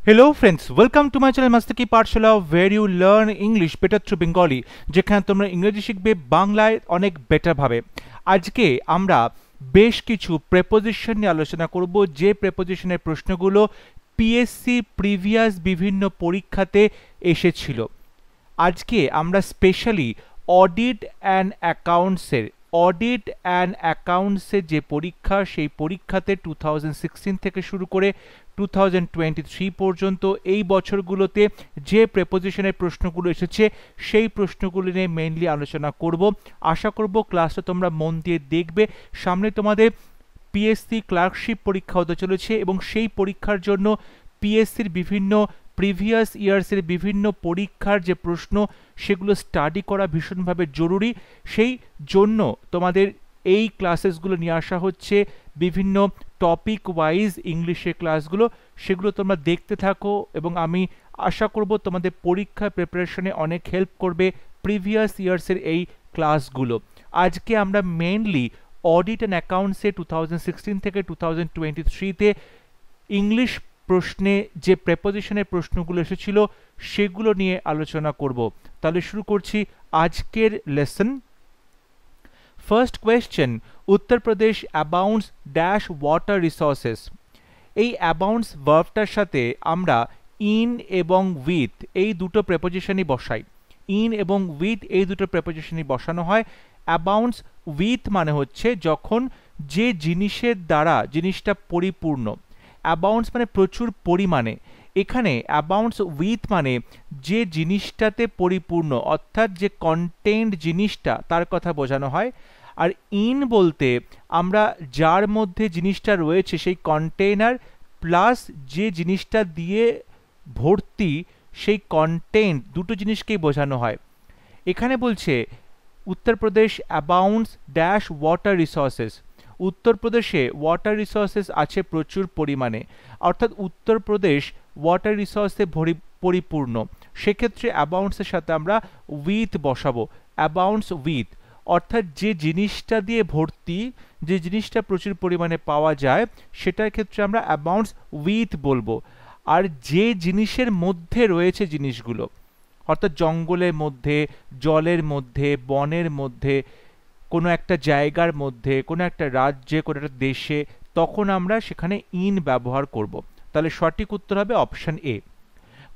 Hello friends, welcome to my channel Mastaki Pathshala where you learn English better through Bengali যেখানে তোমরা ইংরেজি শিখবে বাংলায় অনেক বেটার ভাবে। আজকে আমরা বেশ কিছু প্রেপোজিশন নিয়ে আলোচনা করব যে প্রেপোজিশনের প্রশ্নগুলো পিএসসি প্রিভিয়াস বিভিন্ন পরীক্ষাতে এসেছিল। আজকে আমরা স্পেশালি অডিট অ্যান্ড অ্যাকাউন্টসের যে পরীক্ষা সেই পরীক্ষাতে 2016 থেকে শুরু করে 2023 পর্যন্ত এই বছরগুলোতে যে প্রেপোজিশনের প্রশ্নগুলো এসেছে সেই প্রশ্নগুলো নিয়ে মেইনলি আলোচনা করব। আশা করব ক্লাসটা তোমরা মন দিয়ে দেখবে। সামনে তোমাদের পিএসসি ক্লার্কশিপ পরীক্ষা হতে চলেছে এবং সেই পরীক্ষার জন্য পিএসসির বিভিন্ন প্রিভিয়াস ইয়ার্সের বিভিন্ন পরীক্ষার যে প্রশ্ন সেগুলো স্টাডি করা ভীষণভাবে জরুরি। সেই জন্য তোমাদের এই ক্লাসেসগুলো নিয়ে আসা হচ্ছে, বিভিন্ন টপিক ওয়াইজ ইংলিশের ক্লাসগুলো, সেগুলো তোমরা দেখতে থাকো এবং আমি আশা করব তোমাদের পরীক্ষার প্রিপারেশনে অনেক হেল্প করবে প্রিভিয়াস ইয়ার্সের এই ক্লাসগুলো। আজকে আমরা মেইনলি অডিট অ্যান্ড অ্যাকাউন্টসে 2016 থেকে 2023তে ইংলিশ প্রশ্নে যে প্রেপোজিশনের প্রশ্নগুলো এসেছিল সেগুলো নিয়ে আলোচনা করব। তাহলে শুরু করছি আজকের lesson. First question, Uttar Pradesh abounds dash water resources. এই অ্যাবাউন্ডস ভার্বটার সাথে আমরা ইন এবং উইথ এই দুটো প্রেপোজিশনই বসাই। ইন এবং উইথ এই দুটো প্রেপোজিশনই বসানো হয়। অ্যাবাউন্ডস উইথ মানে হচ্ছে যখন যে জিনিসের দ্বারা জিনিসটা পরিপূর্ণ। অ্যাবাউন্ডস মানে প্রচুর পরিমাণে। এখানে অ্যাবাউন্ডস উইথ মানে যে জিনিসটাতে পরিপূর্ণ, অর্থাৎ যে কন্টেন্ট জিনিসটা তার কথা বোঝানো হয়। আর ইন বলতে আমরা যার মধ্যে জিনিসটা রয়েছে সেই কন্টেইনার প্লাস যে জিনিসটা দিয়ে ভর্তি সেই কন্টেন্ট, দুটো জিনিসকেই বোঝানো হয়। এখানে বলছে Uttar Pradesh abounds dash water resources. উত্তরপ্রদেশে ওয়াটার রিসোর্সেস আছে প্রচুর পরিমাণে, অর্থাৎ উত্তরপ্রদেশ ওয়াটার রিসোর্সে পরিপূর্ণ। সেক্ষেত্রে অ্যাবাউন্ডসের সাথে আমরা উইথ বসাবো। অ্যাবাউন্ডস উইথ অর্থাৎ যে জিনিসটা দিয়ে ভর্তি, যে জিনিসটা প্রচুর পরিমাণে পাওয়া যায় সেটার ক্ষেত্রে আমরা অ্যাবাউন্ডস উইথ বলবো। আর যে জিনিসের মধ্যে রয়েছে জিনিসগুলো, অর্থাৎ জঙ্গলের মধ্যে, জলের মধ্যে, বনের মধ্যে, কোনো একটা জায়গার মধ্যে, কোনো একটা রাজ্যে, কোনো একটা দেশে, তখন আমরা সেখানে ইন ব্যবহার করব। তাহলে সঠিক উত্তর হবে option A.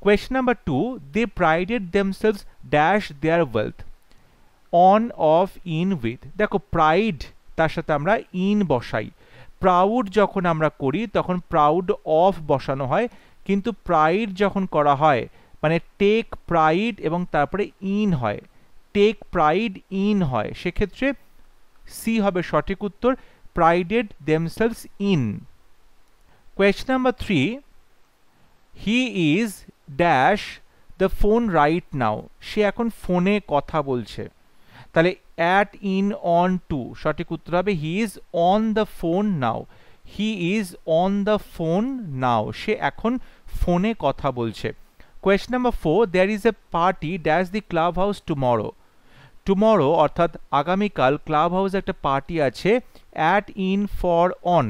Question number 2, they prided themselves dash their wealth on of in with. দেখো প্রাইড তার সাথে আমরা ইন বসাই। প্রাউড যখন আমরা করি তখন প্রাউড অফ বসানো হয়, কিন্তু প্রাইড যখন করা হয় মানে টেক প্রাইড এবং তারপরে ইন হয়, টেক প্রাইড ইন হয়, সেক্ষেত্রে সি হবে সঠিক উত্তর, prided themselves in. Question number 3, he is dash the phone right now. সে এখন ফোনে কথা বলছে। তাহলে অ্যাট ইন অন টু, সঠিক উত্তর হবে he is on the phone now. He is on the phone now, সে এখন ফোনে কথা বলছে। Question number 4, there is a party dash the club house tomorrow. Tomorrow অর্থাৎ আগামীকাল ক্লাব হাউসে একটা পার্টি আছে। অ্যাট ইন ফর অন,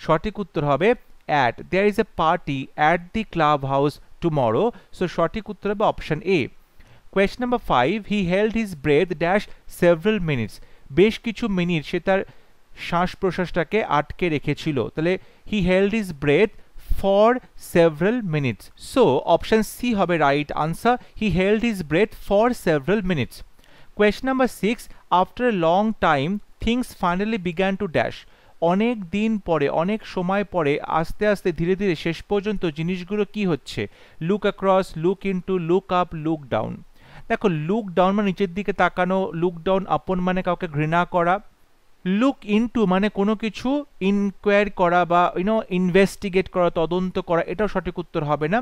সঠিক উত্তর হবে at. There is a party at the club house tomorrow, so সঠিক উত্তর হবে option A. Question number 5, he held his breath dash several minutes. বেশ কিছু মিনিট সে তার শ্বাস প্রশ্বাসটাকে আটকে রেখেছিল। তাহলে he held his breath for several minutes, so option C হবে right answer, he held his breath for several minutes. Question number 6, after a long time things finally began to dash. অনেক দিন পরে, অনেক সময় পরে, আস্তে আস্তে ধীরে ধীরে শেষ পর্যন্ত জিনিসগুলো কি হচ্ছে? Look across, look into, look up, look down. দেখো লুক ডাউন মানে নিচের দিকে তাকানো, লুক ডাউন আপন মানে কাউকে ঘৃণা করা, লুক ইনটু মানে কোনো কিছু ইনকোয়ারি করা বা ইনভেস্টিগেট করা, তদন্ত করা, এটাও সঠিক উত্তর হবে না।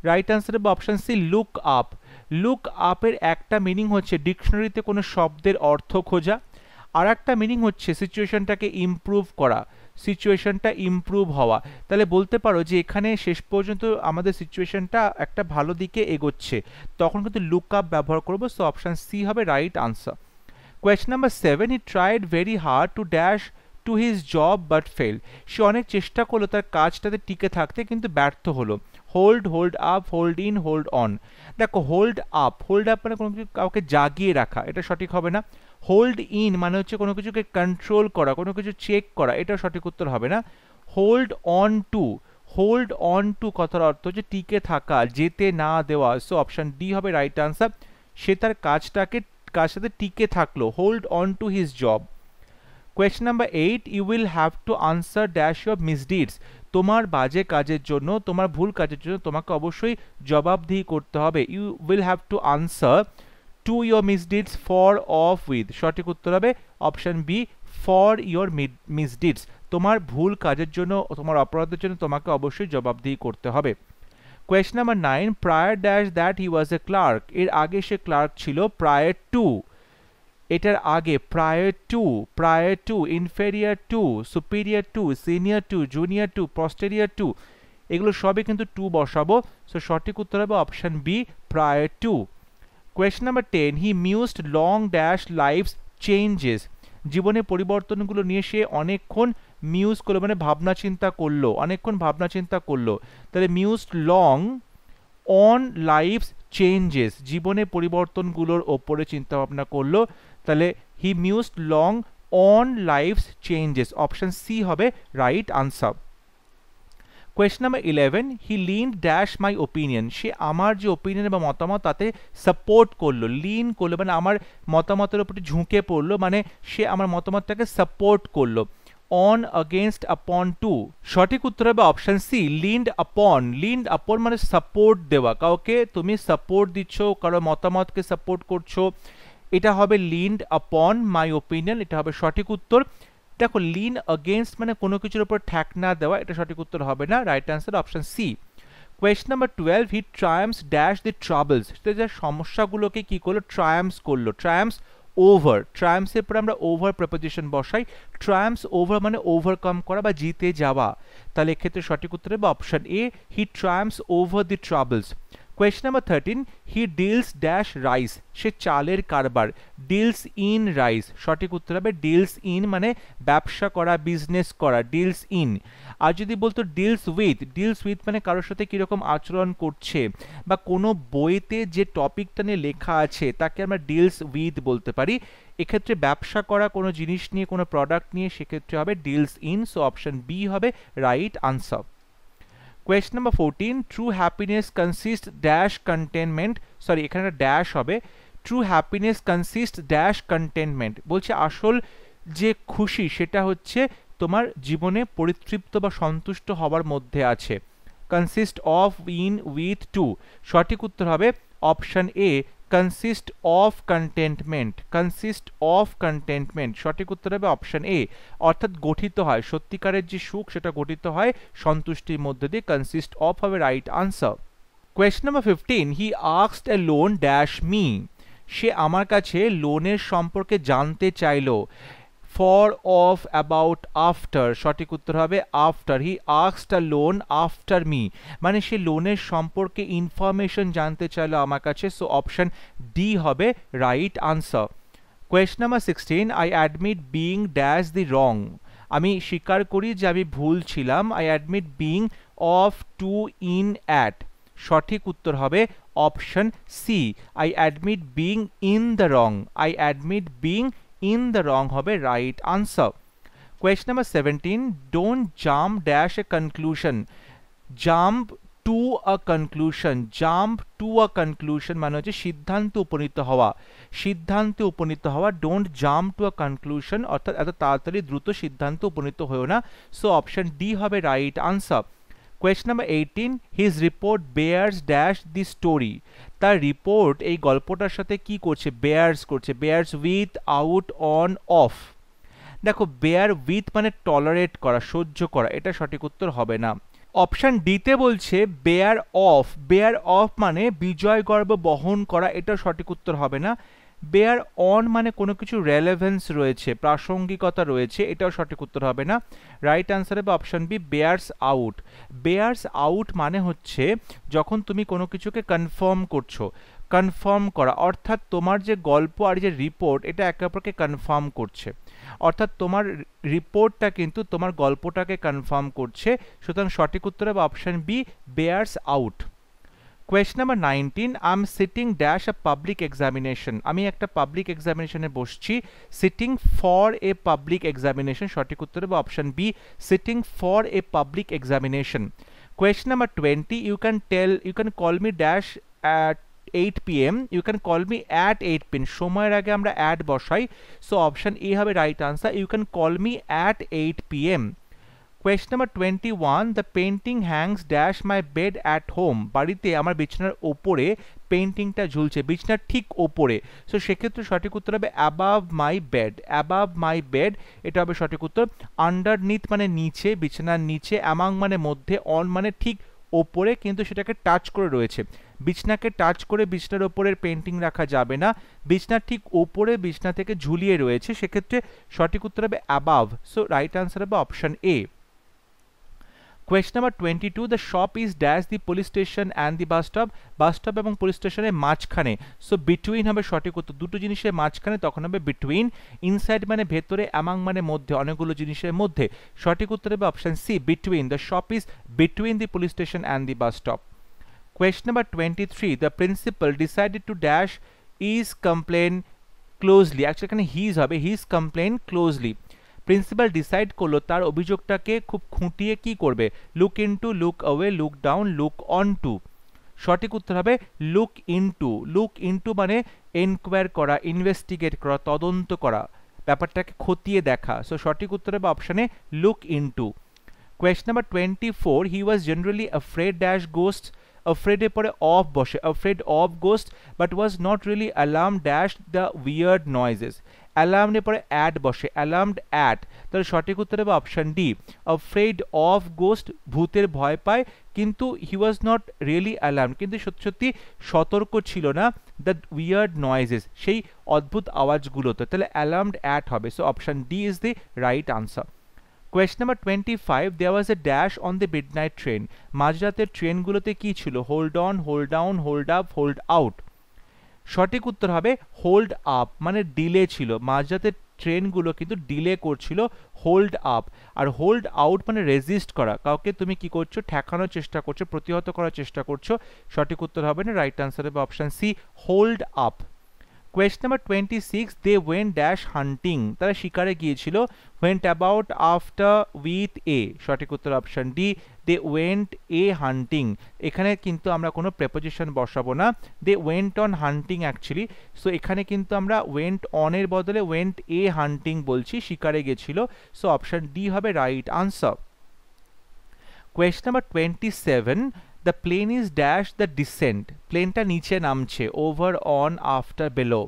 রাইট আনসার হবে option C, look up. Look আপের একটা মিনিং হচ্ছে ডিকশনারিতে কোনো শব্দের অর্থ খোঁজা, আর একটা মিনিং হচ্ছে সিচুয়েশনটাকে ইমপ্রুভ করা, সিচুয়েশনটা ইমপ্রুভ হওয়া। তাহলে বলতে পারো যে এখানে শেষ পর্যন্ত আমাদের সিচুয়েশনটা একটা ভালো দিকে এগোচ্ছে, তখন কিন্তু লুক আপ ব্যবহার করবো, সো অপশন সি হবে right answer. Question number 7, he tried very hard to dash to his job but fail. সে অনেক চেষ্টা করলো তার কাজটাতে টিকে থাকতে কিন্তু ব্যর্থ হলো। Hold, hold up, hold in, hold on. দেখো হোল্ড আপ মানে কোনো কিছু কাউকে জাগিয়ে রাখা, এটা সঠিক হবে না। হোল্ড ইন মানে হচ্ছে কোনো কিছুকে কন্ট্রোল করা, কোনো কিছু চেক করা, এটা সঠিক উত্তর হবে না। হোল্ড অন টু কথার অর্থ হচ্ছে টিকে থাকা, যেতে না দেওয়া। সো অপশন ডি হবে রাইট আনসার। সে তার কার সাথে টিকে থাকলো, hold on to his job. Question number 8, you will have to answer dash your misdeeds. তোমার বাজে কাজের জন্য, তোমার ভুল কাজের জন্য তোমাকে অবশ্যই জবাবদিহি করতে হবে। You will have to answer to your misdeeds, for, of, with. সঠিক উত্তর হবে option B, for your misdeeds. তোমার ভুল কাজের জন্য, তোমার অপরাধের জন্য তোমাকে অবশ্যই জবাবদিহি করতে হবে। Question number 9, prior dash that he was a clerk. এর আগে সে ক্লার্ক ছিল, প্রায়ার টু। এটার আগে prior to, inferior to, superior to, senior to, junior to, posterior to, এগুলো সবই কিন্তু টু বসাবো। সো সঠিক উত্তর হবে option B, prior to. Question number 10, he mused long dash life's changes. জীবনে পরিবর্তনগুলো নিয়ে সে অনেকক্ষণ মিউজ করলো, মানে ভাবনা চিন্তা করলো, অনেকক্ষণ ভাবনা চিন্তা করলো। তাহলে mused long on life's changes, জীবনে পরিবর্তনগুলোর ওপরে চিন্তা ভাবনা করলো। তাহলে he mused long on life's changes, option C হবে right answer. Question number 11, he leaned dash my opinion. সে আমার যে ওপিনিয়ন বা মতামত তাতে সাপোর্ট করলো, লিন করলো মানে আমার মতামতের উপরে ঝুঁকে পড়লো, মানে সে আমার মতামতটাকে সাপোর্ট করলো। অন, অগেনস্ট, আপন, টু। সঠিক উত্তর হবে অপশন সি, লিন্ড আপন মানে সাপোর্ট দেওয়া, কাউকে তুমি সাপোর্ট দিচ্ছ, কারো মতামতকে সাপোর্ট করছো, এটা হবে লিন্ড আপন মাই ওপিনিয়ন, এটা হবে সঠিক উত্তর। দেখো লিন অগেনস্ট মানে কোনো কিছুর উপর ঠ্যাক না দেওয়া, এটা সঠিক উত্তর হবে না, right answer option C. Question number 12, he triumphs dash the troubles. সে যে সমস্যাগুলোকে কি করলো, ট্রায়াম্পস করলো। ট্রায়াম্পস ওভার, ট্রায়াম্পসের পরে আমরা ওভার প্রিপোজিশন বসাই। ট্রায়াম্পস ওভার মানে ওভারকাম করা বা জিতে যাওয়া। তাহলে এক্ষেত্রে সঠিক উত্তর হবে option A, he triumphs over the troubles. Question number 13, he deals dash rice. সে চালের কারবার, ডিলস ইন রাইস। সঠিক উত্তর হবে ডিলস ইন মানে ব্যবসা করা, বিজনেস করা, ডিলস ইন। আর যদি বলতো ডিলস উইথ মানে কারোর সাথে কিরকম আচরণ করছে, বা কোনো বইতে যে টপিকটা নিয়ে লেখা আছে তাকে আমরা ডিলস উইথ বলতে পারি। এক্ষেত্রে ব্যবসা করা কোনো জিনিস নিয়ে, কোনো প্রোডাক্ট নিয়ে, সেক্ষেত্রে হবে deals in. So option B হবে right answer. Question number 14, true happiness consist dash contentment. Sorry, এখানে ড্যাশ হবে। True happiness consist dash contentment, বলছে আসল যে খুশি সেটা হচ্ছে তোমার জীবনে পরিতৃপ্ত বা সন্তুষ্ট হওয়ার মধ্যে আছে। Consist of, in, with, to. সঠিক উত্তর হবে option A, consist of contentment. সঠিক উত্তর হবে অপশন এ, অর্থাৎ গঠিত হয়, সত্যিকারের যে সুখ সেটা গঠিত হয় সন্তুষ্টির মধ্যে দিয়ে। কনসিস্ট অফ হবে right answer. Question number 15, he asked a loan dash me. সে আমার কাছে লোনের সম্পর্কে জানতে চাইলো। For, of, about, after. সঠিক উত্তর হবে after. He asked a loan after me মানে সে লোনের সম্পর্কে ইনফরমেশন জানতে চাইলো আমার কাছে। সো অপশন ডি হবে right answer. Question number 16, I admit being dash the wrong. আমি স্বীকার করি যে আমি ভুল ছিলাম। I admit being of, to, in, at. সঠিক উত্তর হবে option C, I admit being in the wrong. In the wrong হবে right answer. Question number 17, don't jump dash a conclusion. Jump to a conclusion মানে হচ্ছে সিদ্ধান্তে উপনীত হওয়া। Don't jump to a conclusion অর্থাৎ এত তাড়াতাড়ি দ্রুত সিদ্ধান্তে উপনীত হয়েও না। সো অপশন ডি হবে right answer. Question number 18, his report bears dash the story. তার রিপোর্ট এই গল্পটার সাথে কি করছে, Beers with, out, on, of. দেখো বেয়ার উইথ মানে টলারেট করা, সহ্য করা, এটা সঠিক উত্তর হবে না। অপশন ডিতে বলছে বেয়ার অফ মানে বিজয় গর্ব বহন করা, এটা সঠিক উত্তর হবে না। বেয়ার অন মানে কোনো কিছু রেলেভেন্স রয়েছে, প্রাসঙ্গিকতা রয়েছে, এটাও সঠিক উত্তর হবে না। রাইট আনসার হবে option B bears out. Bears out মানে হচ্ছে যখন তুমি কোনো কিছুকে কনফার্ম করছো, কনফার্ম করা অর্থাৎ তোমার যে গল্প আর যে রিপোর্ট এটা একে অপরকে কনফার্ম করছে, অর্থাৎ তোমার রিপোর্টটা কিন্তু তোমার গল্পটাকে কনফার্ম করছে। সুতরাং সঠিক উত্তর হবে option B bears out. Question number 19, I am sitting dash a public examination. আমি একটা পাবলিক এক্সামিনেশনে বসছি। Sitting for a public examination, সঠিক উত্তর হবে option B sitting for a public examination. Question number 20, you can call me dash at 8 p.m. You can call me at 8 p.m. সময়ের আগে আমরা অ্যাট বসাই, সো অপশন এ হবে right answer, you can call me at 8 p.m. Question number 21, the painting hangs dash my bed at home. বাড়িতে আমার বিছানার ওপরে পেন্টিংটা ঝুলছে, বিছানার ঠিক ওপরে, সো সেক্ষেত্রে সঠিক উত্তর হবে above my bed. Above my bed এটা হবে সঠিক উত্তর। আন্ডারনিথ মানে নিচে, বিছানার নিচে, অ্যামাং মানে মধ্যে, অন মানে ঠিক ওপরে, কিন্তু সেটাকে টাচ করে রয়েছে। বিছনাকে টাচ করে বিছনার ওপরের পেন্টিং রাখা যাবে না, বিছনার ঠিক ওপরে বিছনা থেকে ঝুলিয়ে রয়েছে, সেক্ষেত্রে সঠিক উত্তর হবে অ্যাবাভ। সো রাইট আনসার হবে option A. Question number 22, the shop is dash the police station and the bus stop. Bus stop এবং পুলিশ স্টেশনের মাঝখানে, সো বিটুইন হবে সঠিক উত্তর। দুটো জিনিসের মাঝখানে তখন হবে বিটুইন। ইনসাইড মানে ভেতরে, অ্যামাং মানে মধ্যে, অনেকগুলো জিনিসের মধ্যে, সঠিক উত্তর হবে option C between. The shop is between the police station and the bus stop. Question number 23, the principal decided to dash his complaint closely. Actually এখানে his হবে, his complaint closely. Principal decide করলো তার অভিযোগটাকে খুব খুঁটিয়ে কি করবে, look into, look away, look down, look on to. সঠিক উত্তর হবে লুক ইনটু। লুক ইনটু মানে এনকোয়ার করা, ইনভেস্টিগেট করা, তদন্ত করা, ব্যাপারটাকে খতিয়ে দেখা, সো সঠিক উত্তর হবে অপশনে লুক ইনটু। কোয়েশ্চন নাম্বার 24, হি ওয়াজ জেনারেলি অ্যাফ্রেড ড্যাশ গোস্টস। afraid এর পরে অফ বসে, afraid of ghost but was not really alarmed dash the weird noises. alarmed এর পরে at বসে, alarmed at, তাহলে সঠিক উত্তর হবে option D afraid of ghost, ভূতের ভয় পায়, কিন্তু he was not really alarmed, কিন্তু সত্যি সত্যি সতর্ক ছিল না, the weird noises, সেই অদ্ভুত আওয়াজগুলোতে, তাহলে alarmed at হবে, so option D is the right answer. Question number 25, there was a dash on the midnight train. মাঝরাতের ট্রেনগুলোতে কি ছিল, hold on, hold down, hold up, hold out. সঠিক উত্তর হবে হোল্ড আপ, মানে ডিলে ছিল, মাঝরাতের ট্রেনগুলো কিন্তু ডিলে করছিল, হোল্ড আপ। আর হোল্ড আউট মানে রেজিস্ট করা, কাউকে তুমি কি করছো, ঠেকানোর চেষ্টা করছো, প্রতিহত করার চেষ্টা করছো, সঠিক উত্তর হবে না, রাইট আনসার হবে option C hold up. Question number 26, they went dash hunting, তারা শিকারে গিয়েছিল, went about after with a, সঠিক উত্তর option D they went a hunting। এখানে কিন্তু আমরা কোনো প্রেপোজিশন বসাবো না, they went on hunting actually, so এখানে কিন্তু আমরা went on এর বদলে went a hunting বলছি, শিকারে গেছিল, সো অপশন ডি হবে right answer. Question number 27, the plane is dash the descent, প্লেনটা নিচে নামছে, over, on, after, below।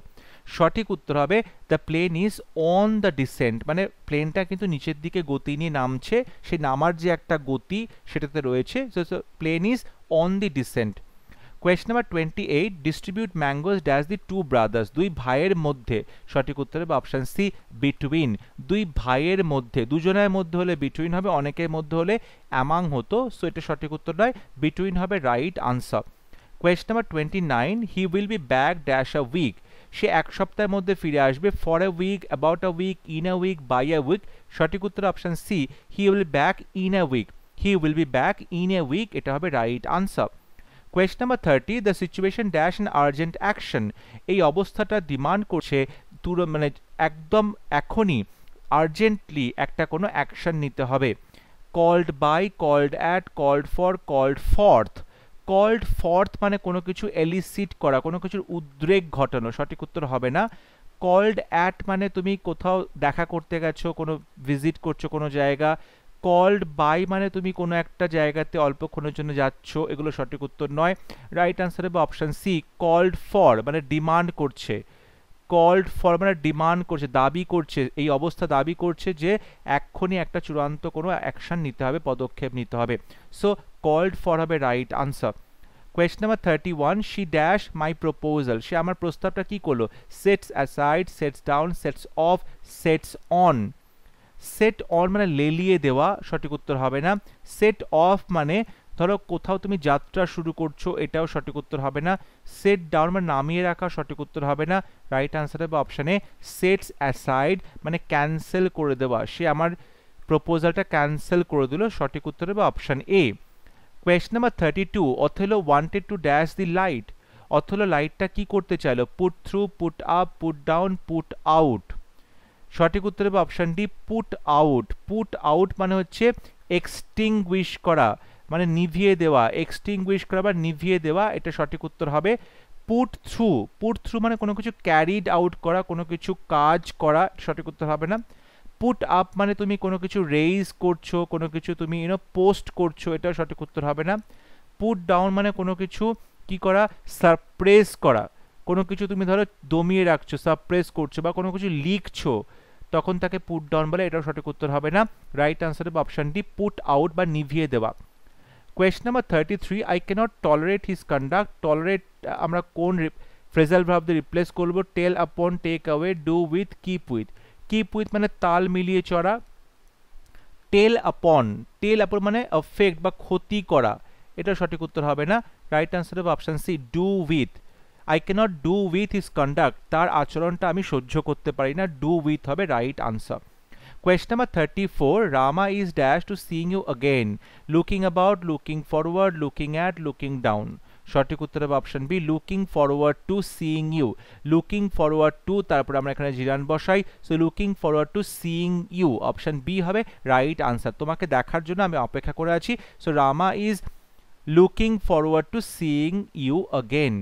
সঠিক উত্তর হবে the plane is on the descent, মানে প্লেনটা কিন্তু নিচের দিকে গতি নিয়ে নামছে, সেই নামার যে একটা গতি সেটাতে রয়েছে, so plane is on the descent। Question number 28, distribute mangoes dash the two brothers, দুই ভাইয়ের মধ্যে, সঠিক উত্তর হবে অপশন সি between। দুই ভাইয়ের মধ্যে, দুজনের মধ্যে হলে between হবে, অনেকের মধ্যে হলে among হতো, সো এটা সঠিক উত্তর নয়, between হবে right answer. Question number 29, he will be back dash a week, সে এক সপ্তাহের মধ্যে ফিরে আসবে, for a week, about a week, in a week, by a week, সঠিক উত্তর option C he will be back in a week, he will be back in a week, এটা হবে right answer. Question number 30, the situation dash an urgent action, এই অবস্থাটা demand করছে মানে একদম এখনই আর্জেন্টলি একটা কোনো অ্যাকশন নিতে হবে। called by, called at, called for, called forth। called forth মানে কোনো কিছু এলিসিট করা, কোনো কিছুর উদ্রেক ঘটানো, সঠিক উত্তর হবে না। called at মানে তুমি কোথাও দেখা করতে গেছো, কোনো ভিজিট করছো কোনো জায়গা। called by মানে তুমি কোনো একটা জায়গাতে অল্পক্ষণের জন্য যাচ্ছ, এগুলো সঠিক উত্তর নয়, রাইট আনসার হবে অপশন সি called for, মানে ডিমান্ড করছে, called for মানে ডিমান্ড করছে, দাবি করছে, এই অবস্থা দাবি করছে যে এক্ষুনি একটা চূড়ান্ত কোনো অ্যাকশন নিতে হবে, পদক্ষেপ নিতে হবে, সো called for হবে right answer. Question number 31, she dash my proposal, সে আমার প্রস্তাবটা কি করলো? sets aside, sets down, sets off, sets on. Set on মানে লেলিয়ে দেওয়া, সঠিক উত্তর হবে না। সেট অফ মানে ধরো কোথাও তুমি যাত্রা শুরু করছো, এটাও সঠিক উত্তর হবে না। সেট ডাউন মানে নামিয়ে রাখা, সঠিক উত্তর হবে না। রাইট আনসার হবে অপশানে সেটস অ্যাসাইড মানে ক্যান্সেল করে দেওয়া, সে আমার প্রপোজালটা ক্যান্সেল করে দিল, সঠিক উত্তর হবে option A. Question number 32, Othello wanted to dash the light, Othello লাইটটা কি করতে চাইলো? Put through, put up, put down, put out, সঠিক উত্তর হবে option D put out. Put out মানে হচ্ছে এক্সটিংগুইশ করা, মানে নিভিয়ে দেওয়া, এক্সটিংগুইশ করা বা নিভিয়ে দেওয়া, এটা সঠিক উত্তর হবে। পুট থ্রু, পুট থ্রু মানে কোনো কিছু ক্যারিড আউট করা, কোনো কিছু কাজ করা, সঠিক উত্তর হবে না। পুট আপ মানে তুমি কোনো কিছু রেইজ করছো, কোনো কিছু তুমি পোস্ট করছো, এটা সঠিক উত্তর হবে না। পুট ডাউন মানে কোনো কিছু কি করা? সারপ্রেস করা, কোনো কিছু তুমি ধরো দমিয়ে রাখছো, সারপ্রেস করছো বা কোনো কিছু লিখছো, তখন তাকে পুট ডাউন বলে, এটাও সঠিক উত্তর হবে না। রাইট আনসার হবে অপশন ডি পুট আউট বা নিভিয়ে দেওয়া। Question number 33, I can't tolerate his conduct, tolerate আমরা কোন ফ্রেজাল ভার্ব দিয়ে রিপ্লেস করব? Tell upon, take away, do with, keep with. Keep with মানে তাল মিলিয়ে চড়া, টেল আপন, টেল আপন মানে এফেক্ট বা ক্ষতি করা, এটা সঠিক উত্তর হবে না। রাইট আনসার হবে option C do with. I can't do with his conduct, তার আচরণটা আমি সহ্য করতে পারি না, ডু উইথ হবে right answer. Question number 34, Rama is dash to seeing you again, looking about, looking forward, looking at, looking down, সঠিক উত্তর হবে option B looking forward to seeing you. Looking forward to, তারপর আমরা এখানে জিরান বসাই, so looking forward to seeing you, option B হবে right answer. তোমাকে দেখার জন্য আমি অপেক্ষা করে আছি, so Rama is looking forward to seeing you again.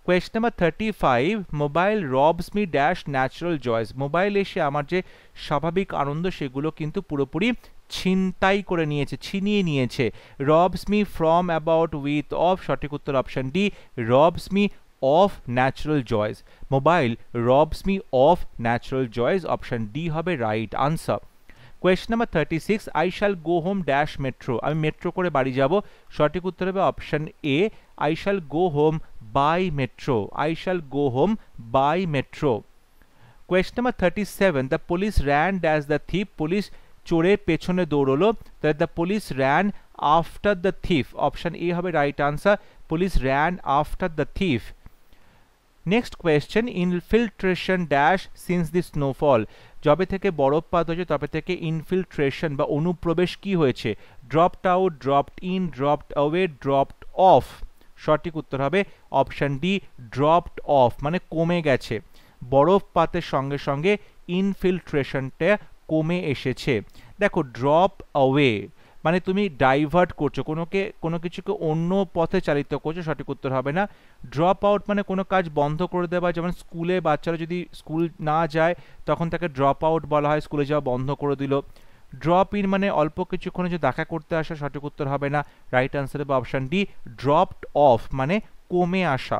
Question number 35, mobile robs me dash natural joys, mobile এসে আমার যে স্বাভাবিক আনন্দ সেগুলো কিন্তু পুরোপুরি ছিনতাই করে নিয়েছে, ছিনিয়ে নিয়েছে। Robs me from, about, with, of, সঠিক উত্তর option D robs me of natural joys. Mobile robs me of natural joys, option D হবে right answer. Question number 36, I shall go home dash metro, আমি metro করে বাড়ি যাব, সঠিক উত্তর হবে option A I shall go home by metro, I shall go home by metro. Question number 37, the police ran dash the থিপ, police চোরের পেছনে দৌড়লো, তাহলে the police ran after the thief, option A হবে right answer, police ran after the thief. Next question, infiltration dash since the snowfall, যবে থেকে বরফপাত হয়েছে তবে থেকে ইনফিল্ট্রেশন বা অনুপ্রবেশ কি হয়েছে? Dropped out, dropped in, dropped away, dropped of, সঠিক উত্তর হবে অপশন ডি ড্রপড অফ মানে কমে গেছে, বরফপাতের সঙ্গে সঙ্গে ইনফিল্ট্রেশনটা কমে এসেছে। দেখো ড্রপ অ্যাওয়ে মানে তুমি ডাইভার্ট করছো, কোনো কিছুকে অন্য পথে চালিত করছো, সঠিক উত্তর হবে না। ড্রপ আউট মানে কোনো কাজ বন্ধ করে দেওয়া, যেমন স্কুলে বাচ্চারা যদি স্কুল না যায় তখন তাকে ড্রপ আউট বলা হয়, স্কুলে যাওয়া বন্ধ করে দিল। ড্রপ ইন মানে অল্প কিছুক্ষণে যে দেখা করতে আসা, সঠিক উত্তর হবে না। রাইট আনসার হবে অপশন ডি ড্রপড অফ মানে কমে আসা।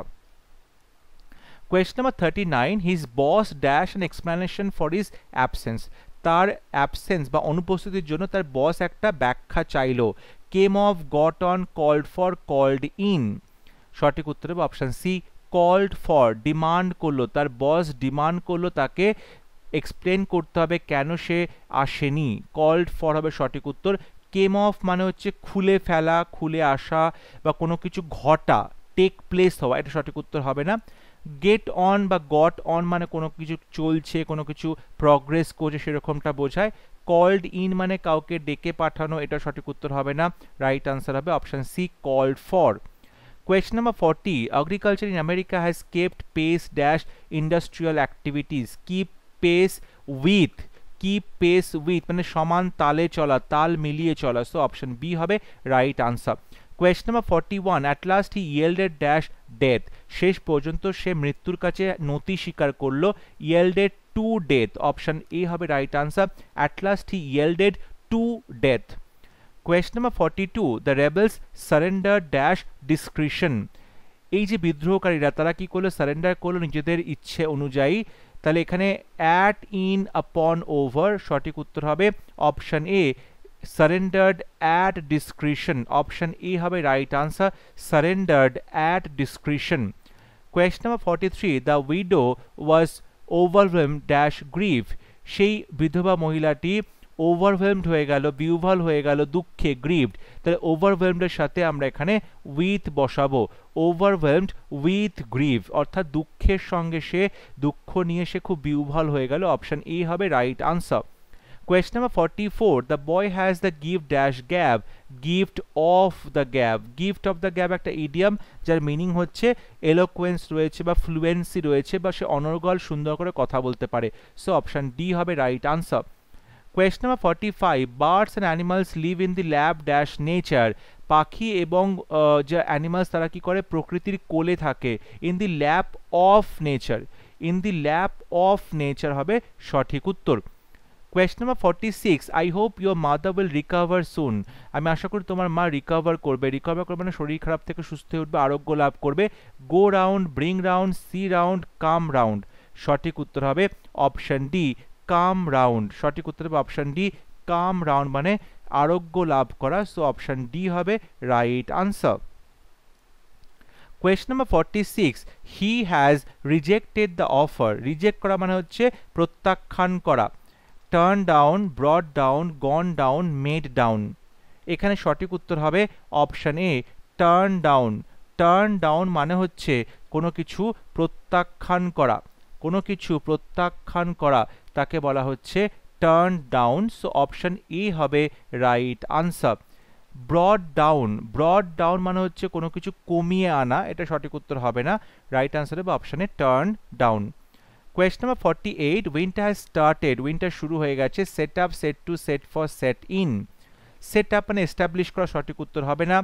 Question number 39, his boss dash an explanation for his absence, তার অ্যাবসেন্স বা অনুপস্থিতির জন্য তার বস একটা ব্যাখ্যা চাইলো। Came off, got on, called for, called in, সঠিক উত্তর হবে option C called for, demand করলো, তার বস ডিমান্ড করলো তাকে এক্সপ্লেন করতে হবে কেন সে আসেনি, কল্ড ফর হবে সঠিক উত্তর। কেম অফ মানে হচ্ছে খুলে ফেলা, খুলে আসা বা কোনো কিছু ঘটা, টেক প্লেস হওয়া, এটা সঠিক উত্তর হবে না। গেট অন বা গট অন মানে কোনো কিছু চলছে, কোনো কিছু প্রগ্রেস করছে সেরকমটা বোঝায়। কল্ড ইন মানে কাউকে ডেকে পাঠানো, এটা সঠিক উত্তর হবে না। রাইট আনসার হবে option C called for. Question number 40, agriculture in America has kept pace dash industrial activities, keep pace with, keep pace with মানে সমান তালে চলা, তাল মিলিয়ে চলা, সো অপশন বি হবে right answer. Question number 41, at last he yielded dash death, শেষ পর্যন্ত সে মৃত্যুর কাছে নতি স্বীকার করলো, yielded to death, option A হবে right answer, at last he yielded to death. Question number 42, the rebels surrender dash discretion, এই যে বিদ্রোহকারীরা তারা কি করলো? সারেন্ডার করলো নিজেদের ইচ্ছে অনুযায়ী, তাহলে এখানে অ্যাট, ইন, আপন, ওভার, সঠিক উত্তর হবে option A surrendered at discretion, option A হবে right answer, surrendered at discretion. Question number 43, the widow was overwhelmed dash grief, সেই বিধবা মহিলাটি ওভারওয়েলমড হয়ে গেল, বিহ্বল হয়ে গেল দুঃখে, গ্রিভড, তাহলে ওভারওয়েলমডের সাথে আমরা এখানে উইথ বসাবো, ওভারওয়েলমড উইথ গ্রিভ, অর্থাৎ দুঃখের সঙ্গে সে, দুঃখ নিয়ে সে খুব বিহ্বল হয়ে গেল, অপশন এ হবে right answer. Question number 44, the boy has the gift dash gab, gift of the gab, gift of the gab একটা ইডিয়াম যার মিনিং হচ্ছে এলোকোয়েন্স রয়েছে বা ফ্লুয়েন্সি রয়েছে বা সে অনর্গল সুন্দর করে কথা বলতে পারে, সো অপশন ডি হবে right answer. Question number 45, birds and animals live in the lab dash nature, পাখি এবং যে অ্যানিমালস তারা কি করে, প্রকৃতির কোলে থাকে, in the lap of nature, in the lap of nature হবে সঠিক উত্তর। Question number 46, I hope your mother will recover soon, আমি আশা করি তোমার মা রিকভার করবে, রিকভার করবে মানে শরীর খারাপ থেকে সুস্থ হয়ে উঠবে, আরোগ্য লাভ করবে, go round, bring round, see round, come round, সঠিক উত্তর হবে অপশন ডি, কাম রাউন্ড, সঠিক উত্তর হবে অপশন ডি, কাম রাউন্ড মানে আরোগ্য লাভ করা, সো অপশন ডি হবে right answer. Question number 46, he has rejected the offer, reject করা মানে হচ্ছে প্রত্যাখ্যান করা, টার্ন ডাউন, ব্রট ডাউন, গন ডাউন, মেড ডাউন, এখানে সঠিক উত্তর হবে অপশন এ, টার্ন ডাউন। টার্ন ডাউন মানে হচ্ছে কোনো কিছু প্রত্যাখ্যান করা, কোনো কিছু প্রত্যাখ্যান করা তাকে বলা হচ্ছে turn down, so option A হবে right answer. Brought down, brought down মানে হচ্ছে কোনো কিছু কমিয়ে আনা, এটা সঠিক উত্তর হবে না, রাইট আনসার হবে অপশনে turn down. Question number 48, winter has started, winter শুরু হয়ে গেছে, set up, set to, set for, set in, set up মানে এস্টাবলিশ করা, সঠিক উত্তর হবে না,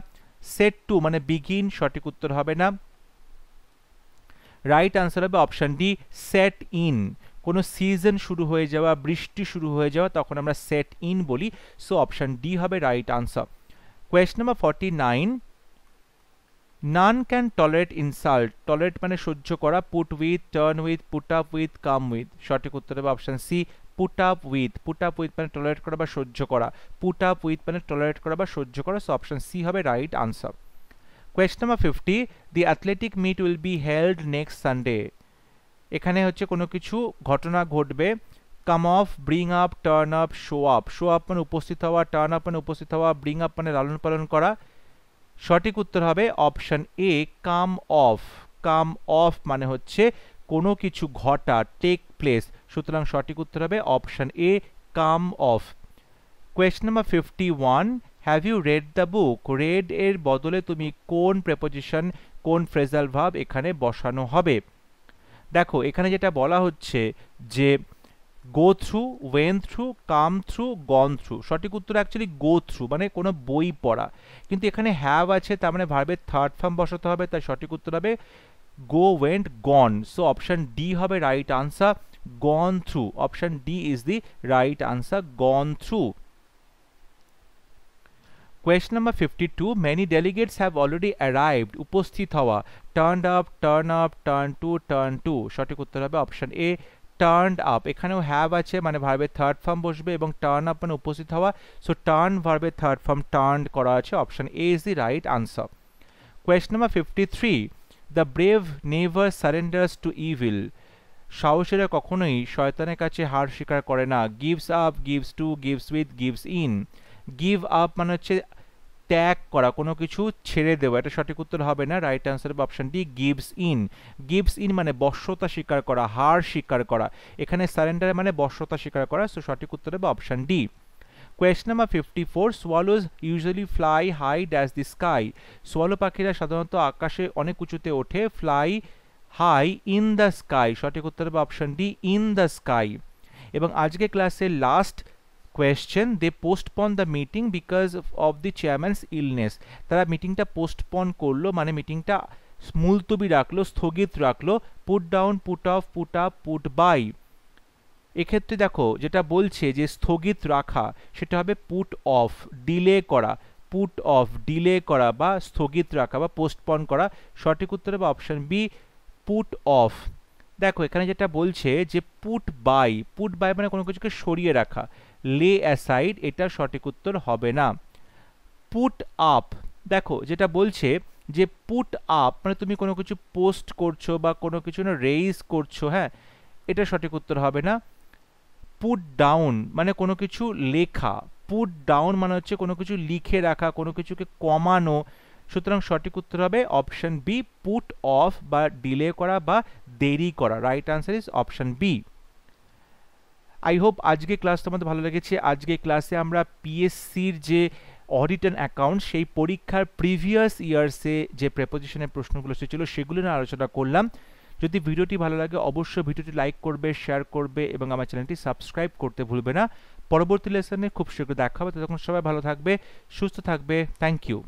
set to মানে begin, সঠিক উত্তর হবে না, রাইট আনসার হবে অপশন ডি, set in, কোনো সিজন শুরু হয়ে যাওয়া, বৃষ্টি শুরু হয়ে যাওয়া তখন আমরা set in বলি, সো অপশন ডি হবে right answer. Question number 49, none can tolerate insult, tolerate মানে সহ্য করা, put with, turn with, put up with, come with, সঠিক উত্তর হবে option C, put up with, put up with মানে tolerate করা বা সহ্য করা, put up with মানে টলারেট করা বা সহ্য করা, সো অপশন সি হবে right answer. Question number 50, the athletic meet will be held next Sunday, এখানে হচ্ছে কোনো কিছু ঘটনা ঘটবে, come off, bring up, turn up, show up, show up মানে উপস্থিত হওয়া, টার্ন আপ মানে উপস্থিত হওয়া, ব্রিং আপ মানে লালন পালন করা, সঠিক উত্তর হবে option A, come off, come off মানে হচ্ছে কোনো কিছু ঘটা, টেক প্লেস, সুতরাং সঠিক উত্তর হবে option A, come off. Question number 51, have you read the book, read এর বদলে তুমি কোন প্রেপোজিশন, কোন ফ্রেজাল ভার্ব এখানে বসানো হবে, দেখো এখানে যেটা বলা হচ্ছে যে go through, went through, come through, gone through, সঠিক উত্তর অ্যাকচুয়ালি গো থ্রু মানে কোনো বই পড়া, কিন্তু এখানে হ্যাভ আছে তার মানে ভার্বের থার্ড ফর্ম বসাতে হবে, তাই সঠিক উত্তর হবে গো, ওয়েন্ট, গন, সো অপশন ডি হবে right answer, gone through, option D is the right answer, gone through. Question number 52, many delegates have already arrived, উপস্থিত হওয়া, turned up, turn to, সঠিক উত্তর হবে অপশন এ, turned up, এখানেও have আছে মানে ভার্বের থার্ড ফর্ম বসবে এবং turn up মানে উপস্থিত হওয়া, সো turn ভার্বের থার্ড ফর্ম turned করা আছে, option A is the right answer. Question number 53, the brave never surrenders to evil, সাহসীরা কখনোই শয়তানের কাছে হার স্বীকার করে না, gives up, gives to, gives with, gives in, give up মানে হচ্ছে ত্যাগ করা, কোনো কিছু ছেড়ে দেওয়া, এটা সঠিক উত্তর হবে না, রাইট আনসার হবে option D, gives in, gives in মানে বশ্যতা স্বীকার করা, হার স্বীকার করা, এখানে সারেন্ডার মানে বশ্যতা স্বীকার করা, সো সঠিক উত্তর হবে option D. Question number 54, swallows usually fly high as the sky, swallow পাখিরা সাধারণত আকাশে অনেক উঁচুতে ওঠে, fly high in the sky, সঠিক উত্তর হবে option D, in the sky. এবং আজকে ক্লাসের last question, they postpone the meeting because of the chairman's illness, তারা মিটিংটা পোস্টপন করলো মানে মিটিংটা মুলতবি রাখলো, স্থগিত রাখলো, put down, put off, put up, put by, এক্ষেত্রে দেখো যেটা বলছে যে স্থগিত রাখা সেটা হবে পুট অফ, ডিলে করা, পুট অফ ডিলে করা বা স্থগিত রাখা বা পোস্টপন করা, সঠিক উত্তর হবে অপশন বি, পুট অফ। দেখো এখানে যেটা বলছে যে পুট বাই, পুট বাই মানে কোনো কিছুকে সরিয়ে রাখা, লে অ্যাসাইড, এটা সঠিক উত্তর হবে না। পুট আপ, দেখো যেটা বলছে যে পুট আপ মানে তুমি কোনো কিছু পোস্ট করছো বা কোনো কিছু না রেইজ করছো, হ্যাঁ, এটা সঠিক উত্তর হবে না। পুট ডাউন মানে কোনো কিছু লেখা, পুট ডাউন মানে হচ্ছে কোনো কিছু লিখে রাখা, কোনো কিছুকে কমানো, সুতরাং সঠিক উত্তর হবে অপশন বি, পুট অফ বা ডিলে করা বা দেরি করা। Right answer is option B. I hope আজকে ক্লাস তোমাদের ভালো লেগেছে। আজকে ক্লাসে আমরা পিএসসির যে অডিট অ্যান্ড অ্যাকাউন্ট সেই পরীক্ষার প্রিভিয়াস ইয়ার্সে যে প্রেপোজিশনের প্রশ্নগুলো এসেছিল সেগুলো নিয়ে আলোচনা করলাম। যদি ভিডিওটি ভালো লাগে অবশ্যই ভিডিওটি লাইক করবে, শেয়ার করবে এবং আমার চ্যানেলটি সাবস্ক্রাইব করতে ভুলবে না। পরবর্তী লেসনে খুব শীঘ্র দেখা হবে, ততক্ষণ সবাই ভালো থাকবে, সুস্থ থাকবে। Thank you.